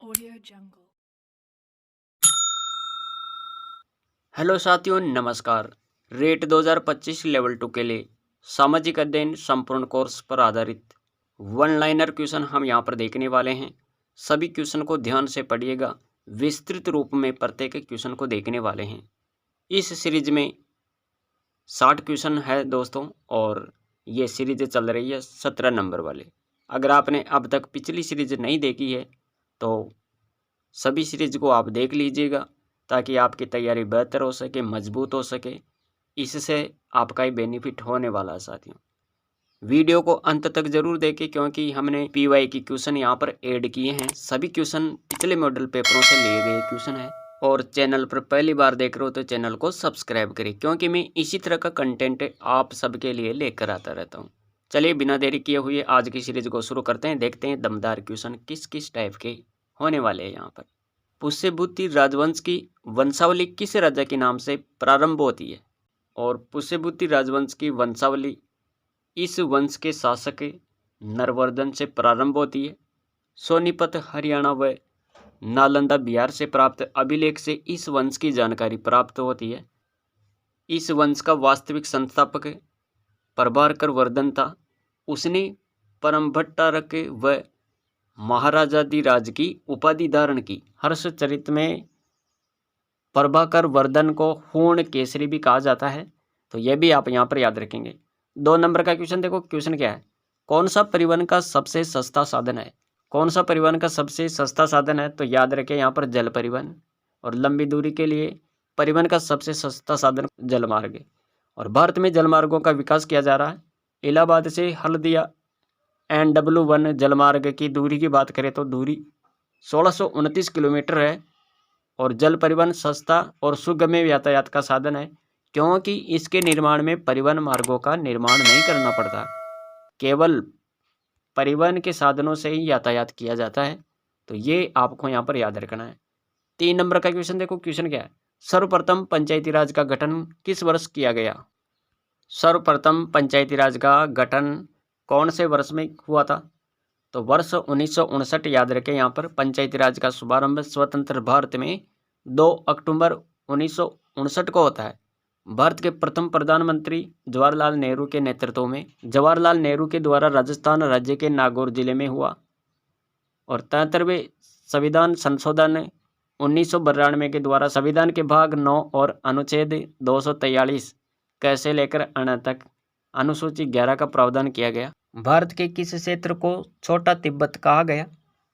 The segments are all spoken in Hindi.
Audio Jungle। हेलो साथियों, नमस्कार। रेट 2025 लेवल 2 के लिए सामाजिक अध्ययन संपूर्ण कोर्स पर आधारित वन लाइनर क्वेश्चन हम यहाँ पर देखने वाले हैं। सभी क्वेश्चन को ध्यान से पढ़िएगा। विस्तृत रूप में प्रत्येक क्वेश्चन को देखने वाले हैं। इस सीरीज में 60 क्वेश्चन है दोस्तों, और ये सीरीज चल रही है 17 नंबर वाले। अगर आपने अब तक पिछली सीरीज नहीं देखी है तो सभी सीरीज को आप देख लीजिएगा, ताकि आपकी तैयारी बेहतर हो सके, मजबूत हो सके। इससे आपका ही बेनिफिट होने वाला है साथियों। वीडियो को अंत तक जरूर देखें, क्योंकि हमने पीवाई की क्वेश्चन यहाँ पर ऐड किए हैं। सभी क्वेश्चन पिछले मॉडल पेपरों से लिए गए क्वेश्चन है। और चैनल पर पहली बार देख रहे हो तो चैनल को सब्सक्राइब करें, क्योंकि मैं इसी तरह का कंटेंट आप सबके लिए लेकर आता रहता हूँ। चलिए बिना देरी किए हुए आज की सीरीज को शुरू करते हैं। देखते हैं दमदार क्वेश्चन किस किस टाइप के होने वाले हैं यहाँ पर। पुष्यभूति राजवंश की वंशावली किस राजा के नाम से प्रारंभ होती है? और पुष्यभूति राजवंश की वंशावली इस वंश के शासक नरवर्धन से प्रारंभ होती है। सोनीपत हरियाणा व नालंदा बिहार से प्राप्त अभिलेख से इस वंश की जानकारी प्राप्त होती है। इस वंश का वास्तविक संस्थापक प्रभाकर वर्धन था। उसने परमभट्टारक व महाराजाधिराज की उपाधि धारण की। हर्षचरित में प्रभाकर वर्धन को पूर्ण केसरी भी कहा जाता है, तो यह भी आप यहाँ पर याद रखेंगे। 2 नंबर का क्वेश्चन देखो। क्वेश्चन क्या है? कौन सा परिवहन का सबसे सस्ता साधन है? कौन सा परिवहन का सबसे सस्ता साधन है? तो याद रखें यहाँ पर जल परिवहन। और लंबी दूरी के लिए परिवहन का सबसे सस्ता साधन जलमार्ग है। और भारत में जलमार्गों का विकास किया जा रहा है। इलाहाबाद से हल्दिया NW1 जलमार्ग की दूरी की बात करें तो दूरी 1629 किलोमीटर है। और जल परिवहन सस्ता और सुगम्य यातायात का साधन है, क्योंकि इसके निर्माण में परिवहन मार्गों का निर्माण नहीं करना पड़ता, केवल परिवहन के साधनों से ही यातायात किया जाता है। तो ये आपको यहाँ पर याद रखना है। 3 नंबर का क्वेश्चन देखो। क्वेश्चन क्या है? सर्वप्रथम पंचायती राज का गठन किस वर्ष किया गया? सर्वप्रथम पंचायती राज का गठन कौन से वर्ष में हुआ था? तो वर्ष 1959 याद रखें। यहाँ पर पंचायती राज का शुभारंभ स्वतंत्र भारत में 2 अक्टूबर 1959 को होता है। भारत के प्रथम प्रधानमंत्री जवाहरलाल नेहरू के नेतृत्व में जवाहरलाल नेहरू के द्वारा राजस्थान राज्य के नागौर जिले में हुआ। और 73वें संविधान संशोधन 1992 के द्वारा संविधान के भाग 9 और अनुच्छेद 243 कैसे लेकर अण तक अनुसूची 11 का प्रावधान किया गया। भारत के किस क्षेत्र को छोटा तिब्बत कहा गया?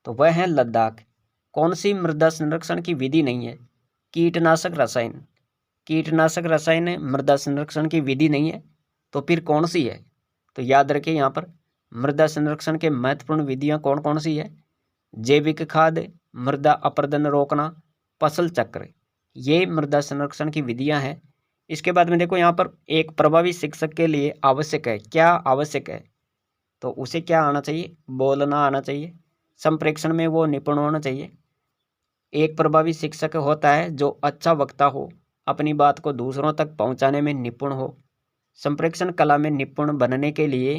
तो वह है लद्दाख। कौन सी मृदा संरक्षण की विधि नहीं है? कीटनाशक रसायन। कीटनाशक रसायन मृदा संरक्षण की विधि नहीं है, तो फिर कौन सी है? तो याद रखिए यहाँ पर मृदा संरक्षण के महत्वपूर्ण विधियां कौन कौन सी है? जैविक खाद, मृदा अपरदन रोकना, फसल चक्र, ये मृदा संरक्षण की विधियां हैं। इसके बाद में देखो यहाँ पर एक प्रभावी शिक्षक के लिए आवश्यक है। क्या आवश्यक है? तो उसे क्या आना चाहिए? बोलना आना चाहिए। संप्रेषण में वो निपुण होना चाहिए। एक प्रभावी शिक्षक होता है जो अच्छा वक्ता हो, अपनी बात को दूसरों तक पहुंचाने में निपुण हो। संप्रेषण कला में निपुण बनने के लिए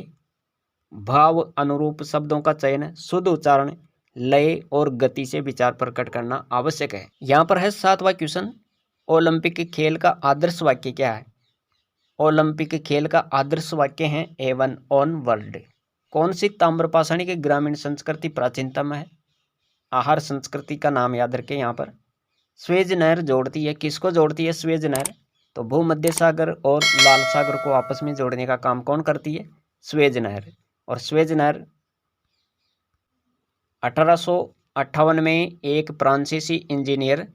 भाव अनुरूप शब्दों का चयन, शुद्ध उच्चारण, लय और गति से विचार प्रकट करना आवश्यक है। यहाँ पर है 7वां क्वेश्चन। ओलंपिक खेल का आदर्श वाक्य क्या है? ओलंपिक खेल का आदर्श वाक्य है A1 ऑन वर्ल्ड। कौन सी ताम्रपाषाणी की ग्रामीण संस्कृति प्राचीनतम है? आहार संस्कृति का नाम याद रखें। यहाँ पर स्वेज नहर जोड़ती है, किसको जोड़ती है स्वेज नहर? तो भूमध्य सागर और लाल सागर को आपस में जोड़ने का काम कौन करती है? स्वेज नहर। और स्वेज नहर 1858 में एक फ्रांसीसी इंजीनियर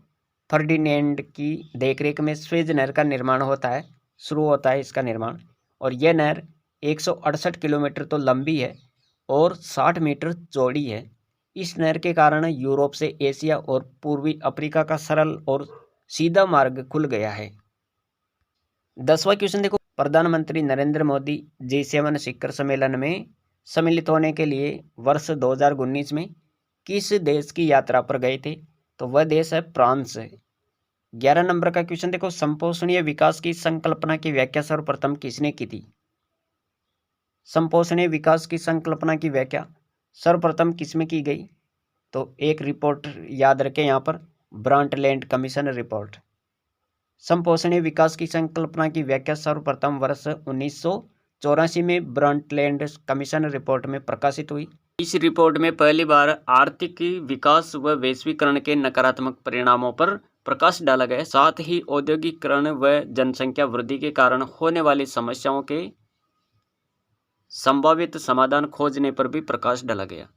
फर्डिनेंड की देखरेख में स्वेज नहर का निर्माण होता है, शुरू होता है इसका निर्माण। और यह नहर 168 किलोमीटर तो लंबी है और 60 मीटर चौड़ी है। इस नहर के कारण यूरोप से एशिया और पूर्वी अफ्रीका का सरल और सीधा मार्ग खुल गया है। 10वां क्वेश्चन देखो। प्रधानमंत्री नरेंद्र मोदी G7 शिखर सम्मेलन में सम्मिलित होने के लिए वर्ष 2019 में किस देश की यात्रा पर गए थे? तो वह देश है फ्रांस। 11 नंबर का क्वेश्चन देखो। संपोषणीय विकास की संकल्पना की व्याख्या सर्वप्रथम किसने की थी? संपोषणीय विकास की संकल्पना की व्याख्या सर्वप्रथम किसमें की गई? तो एक रिपोर्ट याद रखें यहाँ पर, ब्रांटलैंड कमीशन रिपोर्ट। समपोषणीय विकास की संकल्पना की व्याख्या सर्वप्रथम वर्ष 1984 में ब्रांटलैंड कमीशन रिपोर्ट में प्रकाशित हुई। इस रिपोर्ट में पहली बार आर्थिक विकास व वैश्वीकरण के नकारात्मक परिणामों पर प्रकाश डाला गया। साथ ही औद्योगिकरण व जनसंख्या वृद्धि के कारण होने वाली समस्याओं के संभावित समाधान खोजने पर भी प्रकाश डाला गया।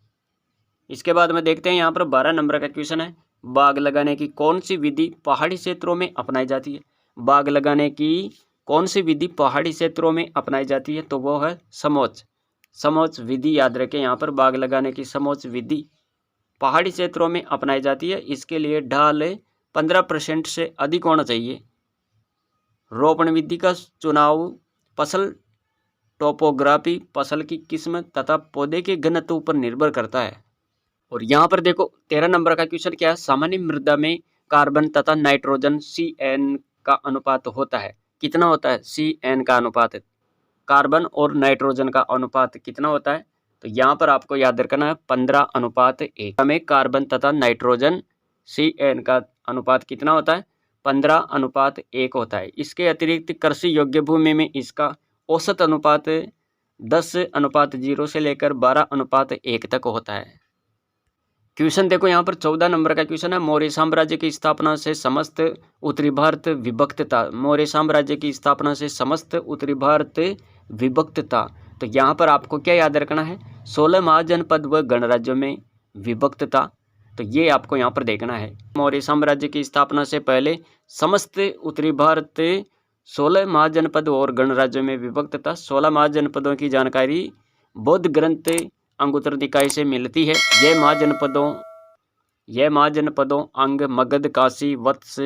इसके बाद में देखते हैं यहाँ पर 12 नंबर का क्वेश्चन है, बाग लगाने की कौन सी विधि पहाड़ी क्षेत्रों में अपनाई जाती है? बाग लगाने की कौन सी विधि पहाड़ी क्षेत्रों में अपनाई जाती है? तो वो है समोच्च। समोच्च विधि याद रखें यहाँ पर, बाग लगाने की समोच्च विधि पहाड़ी क्षेत्रों में अपनाई जाती है। इसके लिए ढाल 15% से अधिक होना चाहिए। रोपण विधि का चुनाव फसल टोपोग्राफी, फसल की किस्म तथा पौधे के घनत्व पर निर्भर करता है। और यहाँ पर देखो 13 नंबर का क्वेश्चन क्या है, सामान्य मृदा में कार्बन तथा नाइट्रोजन CN का अनुपात होता है। कितना होता है? CN का अनुपात, कार्बन और नाइट्रोजन का अनुपात कितना होता है? तो यहाँ पर आपको याद रखना है 15:1 में कार्बन तथा नाइट्रोजन CN का अनुपात कितना होता है? 15:1 होता है। इसके अतिरिक्त कृषि योग्य भूमि में इसका औसत अनुपात 10:0 से लेकर 12:1 तक होता है। क्वेश्चन देखो यहाँ पर 14 नंबर का क्वेश्चन है, मौर्य साम्राज्य की स्थापना से समस्त उत्तरी भारत विभक्त था। मौर्य साम्राज्य की स्थापना से समस्त उत्तरी भारत विभक्त था। तो यहाँ पर आपको क्या याद रखना है? 16 महाजनपद व गणराज्यों में विभक्त था। तो ये आपको यहाँ पर देखना है। मौर्य साम्राज्य की स्थापना से पहले समस्त उत्तरी भारत 16 महाजनपद और गणराज्यों में विभक्त था। 16 महाजनपदों की जानकारी बौद्ध ग्रंथ अंगुत्तर निकाय से मिलती है। यह महाजनपदों अंग, मगध, काशी, वत्स,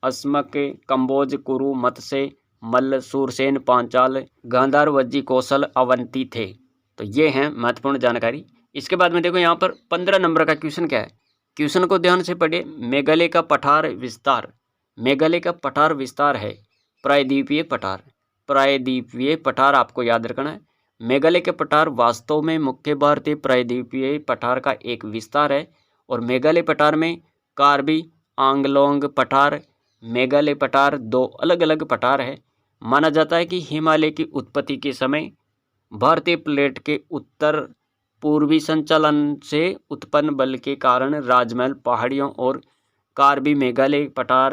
अस्मक, कंबोज, कुरु, मत्स्य, मल्ल, सूरसेन, पांचाल, गांधार, वज्जी, कौशल, अवंती थे। तो ये हैं महत्वपूर्ण जानकारी। इसके बाद में देखो यहाँ पर 15 नंबर का क्वेश्चन क्या है, क्वेश्चन को ध्यान से पढ़े। मेघालय का पठार विस्तार, मेघालय का पठार विस्तार है प्रायद्वीपीय पठार। प्रायद्वीपीय पठार आपको याद रखना है। मेघालय के पठार वास्तव में मुख्य भारतीय प्रायद्वीपीय पठार का एक विस्तार है। और मेघालय पठार में कार्बी आंगलोंग पठार, मेघालय पठार दो अलग अलग पठार है। माना जाता है कि हिमालय की उत्पत्ति के समय भारतीय प्लेट के उत्तर पूर्वी संचालन से उत्पन्न बल के कारण राजमहल पहाड़ियों और कार्बी मेघालय पठार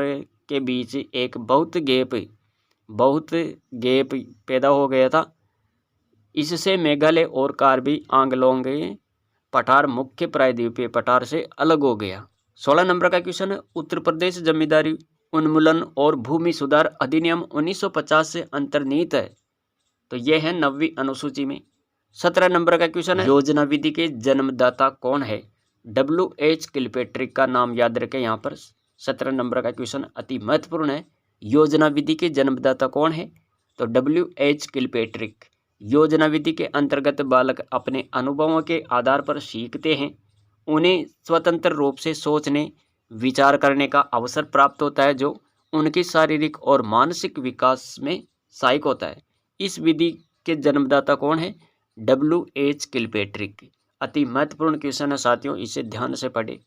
के बीच एक बहुत गैप पैदा हो गया था। इससे मेघालय और कार्बी आंगलोंग पठार मुख्य प्रायद्वीपीय पठार से अलग हो गया। 16 नंबर का क्वेश्चन है, उत्तर प्रदेश जमींदारी उन्मूलन और भूमि सुधार अधिनियम 1950 से अंतर्निहित है। तो यह है 9वीं अनुसूची में। 17 नंबर का क्वेश्चन है, योजना विधि के जन्मदाता कौन है? WH किलपेट्रिक का नाम याद रखें। यहाँ पर 17 नंबर का क्वेश्चन अति महत्वपूर्ण है। योजना विधि के जन्मदाता कौन है? तो WH किलपेट्रिक। योजना विधि के अंतर्गत बालक अपने अनुभवों के आधार पर सीखते हैं। उन्हें स्वतंत्र रूप से सोचने विचार करने का अवसर प्राप्त होता है, जो उनके शारीरिक और मानसिक विकास में सहायक होता है। इस विधि के जन्मदाता कौन है? WH किलपेट्रिक। अति महत्वपूर्ण क्वेश्चन है साथियों, इसे ध्यान से पढ़े।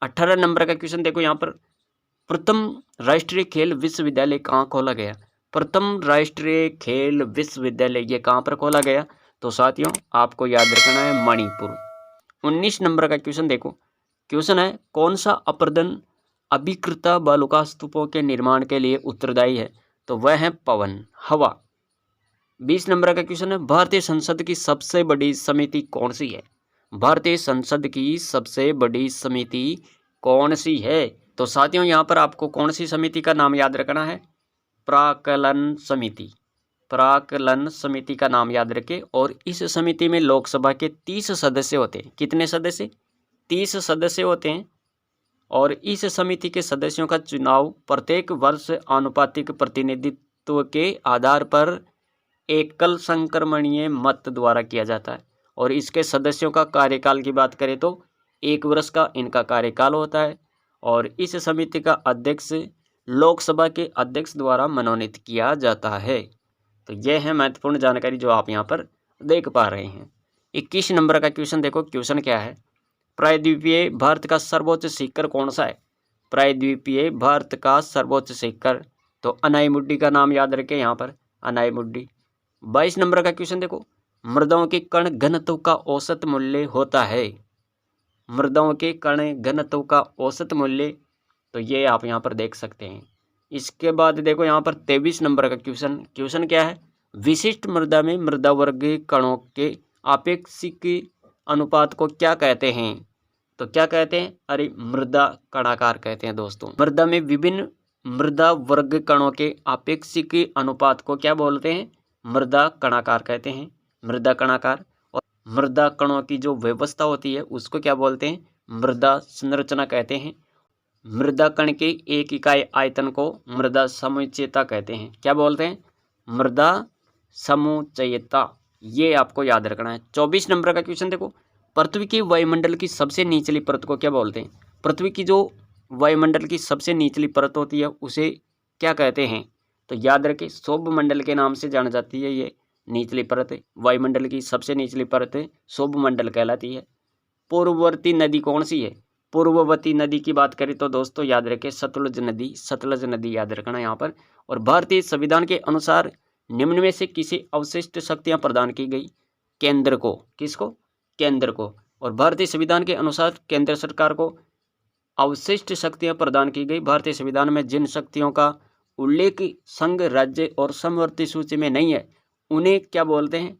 18 नंबर का क्वेश्चन देखो यहाँ पर, प्रथम राष्ट्रीय खेल विश्वविद्यालय कहाँ खोला गया? प्रथम राष्ट्रीय खेल विश्वविद्यालय ये कहाँ पर खोला गया? तो साथियों आपको याद रखना है मणिपुर। 19 नंबर का क्वेश्चन देखो, क्वेश्चन है, कौन सा अपर्दन अभिकृत बालुका स्तूपों के निर्माण के लिए उत्तरदायी है? तो वह है पवन, हवा। 20 नंबर का क्वेश्चन है, भारतीय संसद की सबसे बड़ी समिति कौन सी है? भारतीय संसद की सबसे बड़ी समिति कौन सी है? तो साथियों यहाँ पर आपको कौन सी समिति का नाम याद रखना है? प्राक्कलन समिति। प्राक्कलन समिति का नाम याद रखें। और इस समिति में लोकसभा के 30 सदस्य होते हैं। कितने सदस्य? 30 सदस्य होते हैं। और इस समिति के सदस्यों का चुनाव प्रत्येक वर्ष आनुपातिक प्रतिनिधित्व के आधार पर एकल संक्रमणीय मत द्वारा किया जाता है। और इसके सदस्यों का कार्यकाल की बात करें तो 1 वर्ष का इनका कार्यकाल होता है। और इस समिति का अध्यक्ष लोकसभा के अध्यक्ष द्वारा मनोनीत किया जाता है। तो यह है महत्वपूर्ण जानकारी जो आप यहाँ पर देख पा रहे हैं। 21 नंबर का क्वेश्चन देखो, क्वेश्चन क्या है, प्रायद्वीपीय भारत का सर्वोच्च शिखर कौन सा है? प्रायद्वीपीय भारत का सर्वोच्च शिखर, तो अनाईमुड्डी का नाम याद रखें यहाँ पर, अनाईमुड्डी। 22 नंबर का क्वेश्चन देखो, मृदाओं के कण घनत्व का औसत मूल्य होता है। मृदाओं के कण घनत्व का औसत मूल्य, तो ये आप यहाँ पर देख सकते हैं। इसके बाद देखो यहाँ पर 23 नंबर का क्वेश्चन क्या है? विशिष्ट मृदा में मृदा वर्ग कणों के आपेक्षिक अनुपात को क्या कहते हैं? तो क्या कहते हैं? अरे मृदा कणाकार कहते हैं दोस्तों। मृदा में विभिन्न मृदा वर्ग कणों के आपेक्षिक अनुपात को क्या बोलते हैं? मृदा कणाकार कहते हैं, मृदा कणाकार। और मृदा कणों की जो व्यवस्था होती है उसको क्या बोलते हैं? मृदा संरचना कहते हैं। मृदा कण के एक इकाई आयतन को मृदा समुच्चयता कहते हैं। क्या बोलते हैं? मृदा समुच्चयता। ये आपको याद रखना है। 24 नंबर का क्वेश्चन देखो, पृथ्वी के वायुमंडल की सबसे निचली परत को क्या बोलते हैं? पृथ्वी की जो वायुमंडल की सबसे निचली परत होती है उसे क्या कहते हैं? तो याद रखें, सौभमंडल के नाम से जानी जाती है ये निचली परत। वायुमंडल की सबसे निचली परत सौभमंडल कहलाती है। पूर्ववर्ती नदी कौन सी है? पूर्ववर्ती नदी की बात करें तो दोस्तों याद रखें सतलुज नदी, सतलुज नदी याद रखना यहाँ पर। और भारतीय संविधान के अनुसार निम्न में से किसे अवशिष्ट शक्तियाँ प्रदान की गई? केंद्र को। किसको? केंद्र को। और भारतीय संविधान के अनुसार केंद्र सरकार को अवशिष्ट शक्तियाँ प्रदान की गई। भारतीय संविधान में जिन शक्तियों का उल्लेख संघ, राज्य और समवर्ती सूची में नहीं है उन्हें क्या बोलते हैं?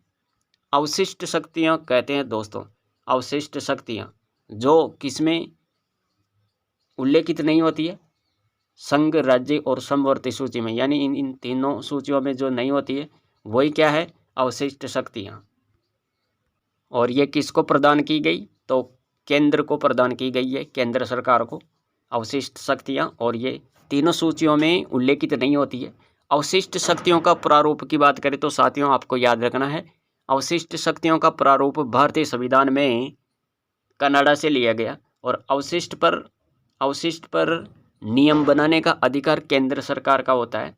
अवशिष्ट शक्तियाँ कहते हैं दोस्तों। अवशिष्ट शक्तियाँ जो किसमें उल्लेखित नहीं होती है? संघ, राज्य और समवर्ती सूची में, यानी इन तीनों सूचियों में जो नहीं होती है वही क्या है? अवशिष्ट शक्तियाँ। और ये किसको प्रदान की गई? तो केंद्र को प्रदान की गई है, केंद्र सरकार को अवशिष्ट शक्तियाँ। और ये तीनों सूचियों में उल्लेखित नहीं होती है। अवशिष्ट शक्तियों का प्रारूप की बात करें तो साथियों आपको याद रखना है, अवशिष्ट शक्तियों का प्रारूप भारतीय संविधान में कनाडा से लिया गया। और अवशिष्ट पर नियम बनाने का अधिकार केंद्र सरकार का होता है।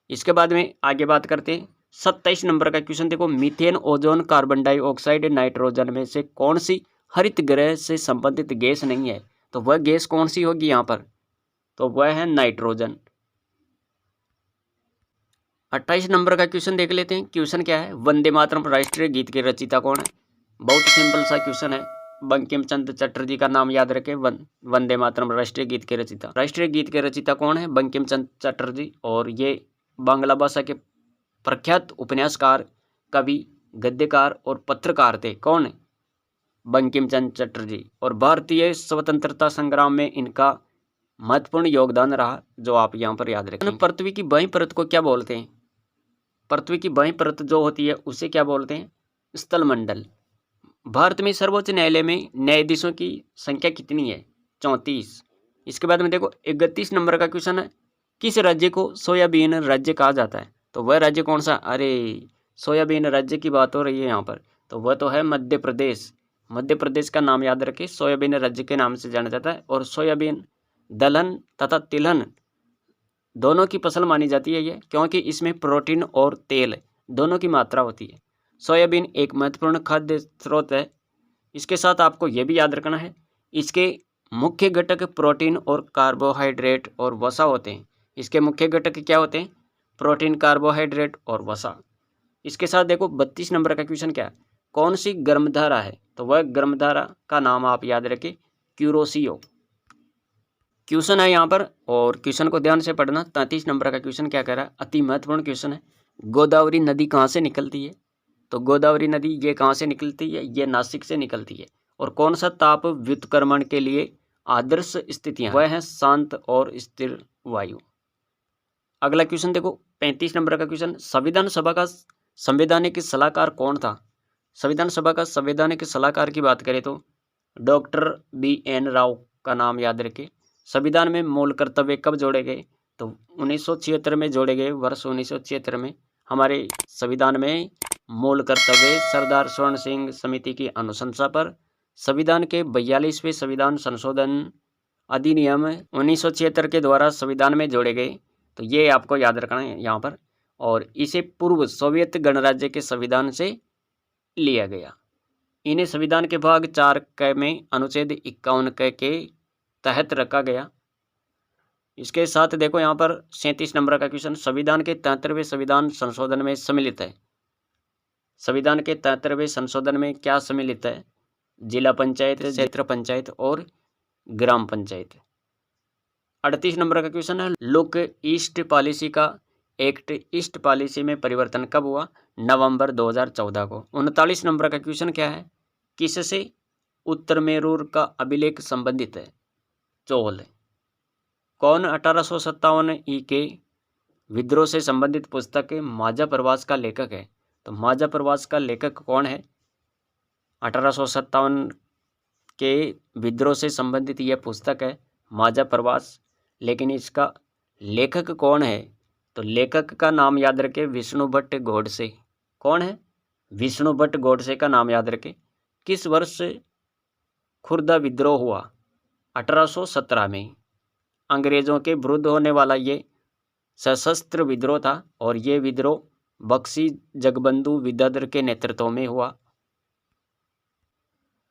इसके बाद में आगे बात करते हैं। 27 नंबर का क्वेश्चन देखो, methane, ozone, carbon dioxide, nitrogen में से कौन सी हरित गृह से संबंधित गैस नहीं है? तो वह गैस कौन सी होगी यहाँ पर? तो वह है नाइट्रोजन। 28 नंबर का क्वेश्चन देख लेते हैं। क्वेश्चन क्या है? वंदे मातरम राष्ट्रीय गीत के रचयिता कौन है? बहुत सिंपल सा क्वेश्चन है। बंकिम चंद्र चटर्जी का नाम याद रखें। वंदे मातरम राष्ट्रीय गीत के रचयिता। राष्ट्रीय गीत के रचयिता कौन है? बंकिम चंद्र चटर्जी। और ये बांग्ला भाषा के प्रख्यात उपन्यासकार, कवि, गद्यकार और पत्रकार थे। कौन है? बंकिम चंद्र चटर्जी। और भारतीय स्वतंत्रता संग्राम में इनका महत्वपूर्ण योगदान रहा, जो आप यहाँ पर याद रखें। पृथ्वी की बाईं परत को क्या बोलते हैं? पृथ्वी की बाईं परत जो होती है उसे क्या बोलते हैं? स्थलमंडल। भारत में सर्वोच्च न्यायालय में न्यायाधीशों की संख्या कितनी है? 34। इसके बाद में देखो 31 नंबर का क्वेश्चन है, किस राज्य को सोयाबीन राज्य कहा जाता है? तो वह राज्य कौन सा? अरे सोयाबीन राज्य की बात हो रही है यहाँ पर, तो वह तो है मध्य प्रदेश। मध्य प्रदेश का नाम याद रखें, सोयाबीन राज्य के नाम से जाना जाता है। और सोयाबीन दलहन तथा तिलहन दोनों की फसल मानी जाती है ये, क्योंकि इसमें प्रोटीन और तेल दोनों की मात्रा होती है। सोयाबीन एक महत्वपूर्ण खाद्य स्रोत है। इसके साथ आपको ये भी याद रखना है, इसके मुख्य घटक प्रोटीन और कार्बोहाइड्रेट और वसा होते हैं। इसके मुख्य घटक क्या होते हैं? प्रोटीन, कार्बोहाइड्रेट और वसा। इसके साथ देखो 32 नंबर का क्वेश्चन क्या है? कौन सी गर्मधारा है? तो वह गर्मधारा का नाम आप याद रखें, क्यूरोसियो। क्वेश्चन है यहाँ पर, और क्वेश्चन को ध्यान से पढ़ना। 33 नंबर का क्वेश्चन क्या कह रहा है? अति महत्वपूर्ण क्वेश्चन है। गोदावरी नदी कहाँ से निकलती है? तो गोदावरी नदी ये कहाँ से निकलती है? ये नासिक से निकलती है। और कौन सा ताप व्युत्क्रमण के लिए आदर्श स्थितियाँ? वह है शांत और स्थिर वायु। अगला क्वेश्चन देखो 35 नंबर का क्वेश्चन, संविधान सभा का संवैधानिक सलाहकार कौन था? संविधान सभा का संवैधानिक सलाहकार की बात करें तो डॉक्टर BN राव का नाम याद रखें। संविधान में मूल कर्तव्य कब जोड़े गए? तो 1976 में जोड़े गए। वर्ष 1976 में हमारे संविधान में मूल कर्तव्य सरदार स्वर्ण सिंह समिति की अनुशंसा पर संविधान के 42वें संविधान संशोधन अधिनियम 1976 के द्वारा संविधान में जोड़े गए। तो ये आपको याद रखना है यहाँ पर। और इसे पूर्व सोवियत गणराज्य के संविधान से लिया गया। इन्हें संविधान के भाग 4 क में अनुच्छेद 51 क के तहत रखा गया। इसके साथ देखो यहाँ पर 37 नंबर का क्वेश्चन, संविधान के 73वें संविधान संशोधन में सम्मिलित है। संविधान के 73वें संशोधन में क्या सम्मिलित है? जिला पंचायत, क्षेत्र पंचायत और ग्राम पंचायत। 38 नंबर का क्वेश्चन है, लुक ईस्ट पॉलिसी का एक्ट ईस्ट पॉलिसी में परिवर्तन कब हुआ? नवंबर 2014 को। 39 नंबर का क्वेश्चन क्या है? किससे उत्तर मेरूर का अभिलेख संबंधित है? चोल। कौन 1857 ई के विद्रोह से संबंधित पुस्तक माझा प्रवास का लेखक है? तो माझा प्रवास का लेखक कौन है? 1857 के विद्रोह से संबंधित यह पुस्तक है माझा प्रवास, लेकिन इसका लेखक कौन है? तो लेखक का नाम याद रखें, विष्णु भट्ट गोडसे। कौन है? विष्णु भट्ट गोडसे का नाम याद रखें। किस वर्ष खुर्दा विद्रोह हुआ? 1817 में। अंग्रेजों के विरुद्ध होने वाला ये सशस्त्र विद्रोह था और ये विद्रोह बख्शी जगबंधु विद्याधर के नेतृत्व में हुआ।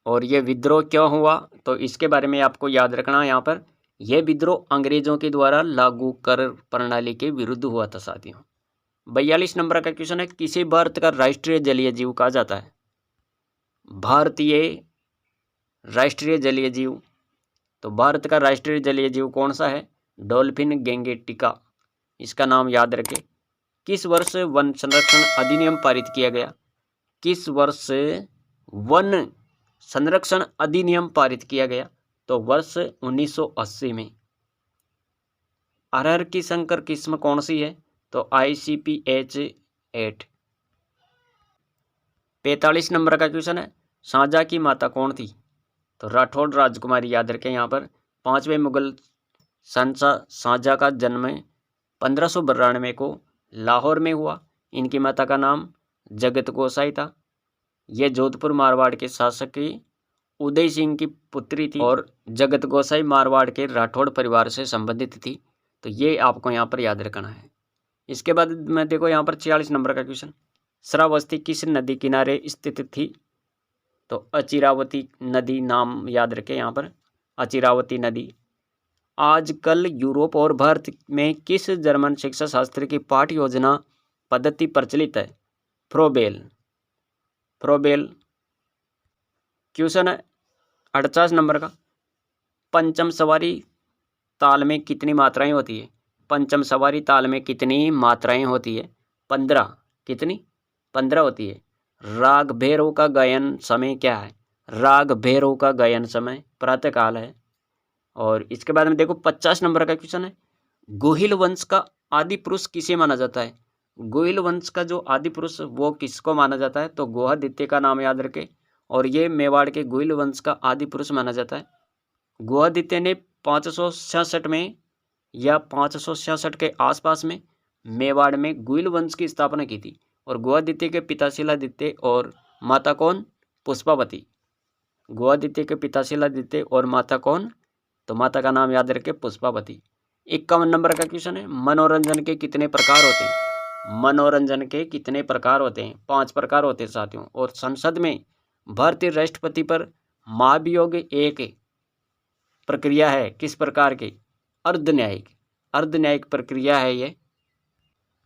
और ये विद्रोह क्यों हुआ? तो इसके बारे में आपको याद रखना है। यहाँ पर यह विद्रोह अंग्रेजों के द्वारा लागू कर प्रणाली के विरुद्ध हुआ था साथियों। 42 नंबर का क्वेश्चन है, किसे भारत का राष्ट्रीय जलीय जीव कहा जाता है? भारतीय राष्ट्रीय जलीय जीव। तो भारत का राष्ट्रीय जलीय जीव कौन सा है? डॉल्फिन गैंगेटिका, इसका नाम याद रखें। किस वर्ष वन संरक्षण अधिनियम पारित किया गया? किस वर्ष वन संरक्षण अधिनियम पारित किया गया? तो वर्ष 1980 में। अरहर की संकर किस्म कौन सी है? तो ICPH 8। 45 नंबर का क्वेश्चन है, शाहजहां की माता कौन थी? तो राठौड़ राजकुमारी, याद रखें। यहाँ पर 5वें मुगल शहंशाह शाहजहां का जन्म 1592 को लाहौर में हुआ। इनकी माता का नाम जगत गोसाई था। यह जोधपुर मारवाड़ के शासक उदय सिंह की पुत्री थी और जगत गोसाई मारवाड़ के राठौड़ परिवार से संबंधित थी। तो ये आपको यहाँ पर याद रखना है। इसके बाद में देखो यहाँ पर 46 नंबर का क्वेश्चन, श्रावस्ती किस नदी किनारे स्थित थी? तो अचिरावती नदी, नाम याद रखें यहाँ पर, अचिरावती नदी। आजकल यूरोप और भारत में किस जर्मन शिक्षा शास्त्र की पाठ्य योजना पद्धति प्रचलित है? फ्रोबेल। क्वेश्चन है 48 नंबर का, पंचम सवारी ताल में कितनी मात्राएं होती है? पंचम सवारी ताल में कितनी मात्राएं होती है? 15। कितनी? 15 होती है। राग भैरव का गायन समय क्या है? राग भैरव का गायन समय प्रातःकाल है। और इसके बाद में देखो 50 नंबर का क्वेश्चन है, गोहिल वंश का आदि पुरुष किसे माना जाता है? गोहिल वंश का जो आदि पुरुष वो किसको माना जाता है? तो गुहादित्य का नाम याद रखें। और ये मेवाड़ के गोहिल वंश का आदि पुरुष माना जाता है। गुहादित्य ने 566 में या 566 के आसपास में मेवाड़ में गोहिल वंश की स्थापना की थी। और गुहादित्य के पिता शिलादित्य और माता कौन? पुष्पावती। गुहादित्य के पिता शिलादित्य और माता कौन? तो माता का नाम याद रखें, पुष्पावती। 51 नंबर का क्वेश्चन है, मनोरंजन के कितने प्रकार होते हैं? मनोरंजन के कितने प्रकार होते हैं? 5 प्रकार होते हैं साथियों। और संसद में भारतीय राष्ट्रपति पर महाभियोग एक प्रक्रिया है, किस प्रकार की? अर्धन्यायिक प्रक्रिया है ये।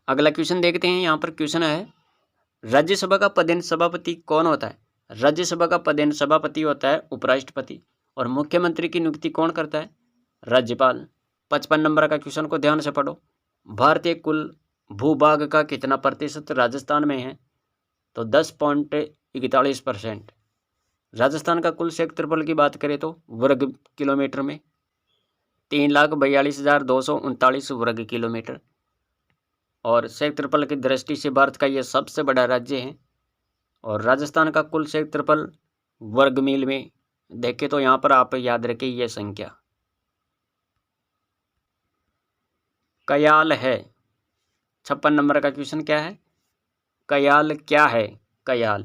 अगला क्वेश्चन देखते हैं। यहाँ पर क्वेश्चन है, राज्यसभा का पदेन सभापति कौन होता है? राज्यसभा का पदेन सभापति होता है उपराष्ट्रपति। और मुख्यमंत्री की नियुक्ति कौन करता है? राज्यपाल। 55 नंबर का क्वेश्चन को ध्यान से पढ़ो, भारतीय कुल भूभाग का कितना प्रतिशत राजस्थान में है? तो 10.41%। राजस्थान का कुल क्षेत्रफल की बात करें तो वर्ग किलोमीटर में 3,42,239 वर्ग किलोमीटर। और क्षेत्रफल की दृष्टि से भारत का यह सबसे बड़ा राज्य है। और राजस्थान का कुल क्षेत्रफल वर्ग मील में देखें तो यहाँ पर आप याद रखें यह संख्या। कयाल है। 56 नंबर का क्वेश्चन क्या है? कयाल क्या है? कयाल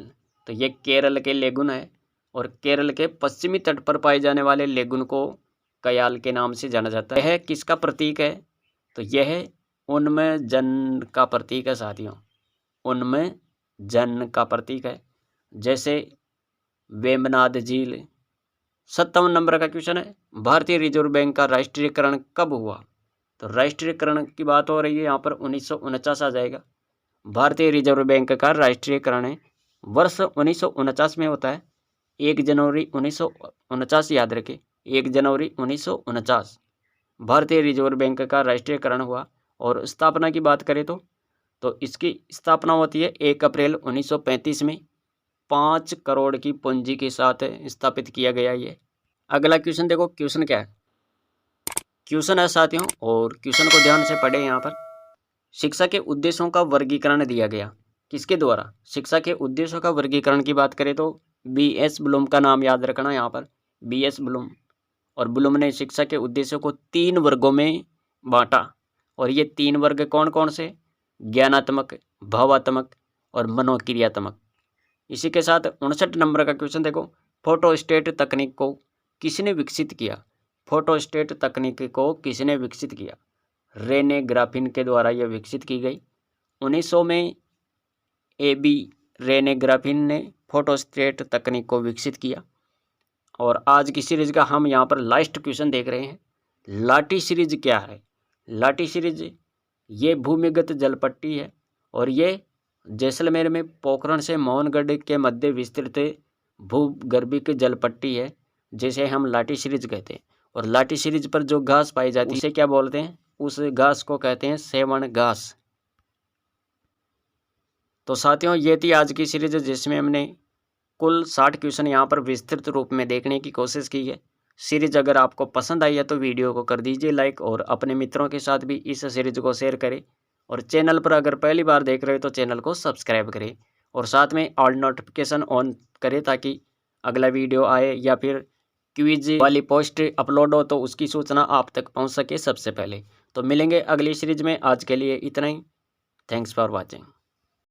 तो ये केरल के लेगुन है। और केरल के पश्चिमी तट पर पाए जाने वाले लेगुन को कयाल के नाम से जाना जाता है। यह किसका प्रतीक है? तो यह उन्मजन का प्रतीक है साथियों, उन्मजन का प्रतीक है। जैसे वेम्बनाड झील। 57 नंबर का क्वेश्चन है, भारतीय रिजर्व बैंक का राष्ट्रीयकरण कब हुआ? तो राष्ट्रीयकरण की बात हो रही है यहाँ पर 1949 आ जाएगा। भारतीय रिजर्व बैंक का राष्ट्रीयकरण है वर्ष 1949 में होता है। 1 जनवरी 1949 याद रखें, 1 जनवरी 1949 भारतीय रिजर्व बैंक का राष्ट्रीयकरण हुआ। और स्थापना की बात करें तो इसकी स्थापना होती है 1 अप्रैल 1935 में 5 करोड़ की पूंजी के साथ स्थापित किया गया ये। अगला क्वेश्चन देखो, क्वेश्चन क्या है, क्वेश्चन है साथियों, और क्वेश्चन को ध्यान से पढ़े। यहाँ पर शिक्षा के उद्देश्यों का वर्गीकरण दिया गया, किसके द्वारा? शिक्षा के उद्देश्यों का वर्गीकरण की बात करें तो B.S. ब्लूम का नाम याद रखना यहाँ पर, B.S. ब्लूम। और ब्लूम ने शिक्षा के उद्देश्यों को 3 वर्गों में बांटा। और ये 3 वर्ग कौन कौन से? ज्ञानात्मक, भावात्मक और मनोक्रियात्मक। इसी के साथ 59 नंबर का क्वेश्चन देखो, फोटोस्टेट तकनीक को किसने विकसित किया? फोटोस्टेट तकनीक को किसने विकसित किया? रेने ग्राफिन के द्वारा यह विकसित की गई। 1900 में AB रेने ग्राफिन ने फोटोस्टेट तकनीक को विकसित किया। और आज की सीरीज का हम यहाँ पर लास्ट क्वेश्चन देख रहे हैं, लाटी सीरीज क्या है? लाटी सीरीज ये भूमिगत जलपट्टी है और ये जैसलमेर में पोखरण से मोहनगढ़ के मध्य विस्तृत भूगर्भिक जलपट्टी है, जिसे हम लाटी सीरीज कहते हैं। और लाटी सीरीज पर जो घास पाई जाती है उसे क्या बोलते हैं? उस घास को कहते हैं सेवण घास। तो साथियों, ये थी आज की सीरीज जिसमें हमने कुल 60 क्वेश्चन यहाँ पर विस्तृत रूप में देखने की कोशिश की है। सीरीज अगर आपको पसंद आई है तो वीडियो को कर दीजिए लाइक, और अपने मित्रों के साथ भी इस सीरीज को शेयर करें। और चैनल पर अगर पहली बार देख रहे हो तो चैनल को सब्सक्राइब करें और साथ में ऑल नोटिफिकेशन ऑन करें, ताकि अगला वीडियो आए या फिर क्विज वाली पोस्ट अपलोड हो तो उसकी सूचना आप तक पहुंच सके सबसे पहले। तो मिलेंगे अगली सीरीज में, आज के लिए इतना ही। Thanks for watching.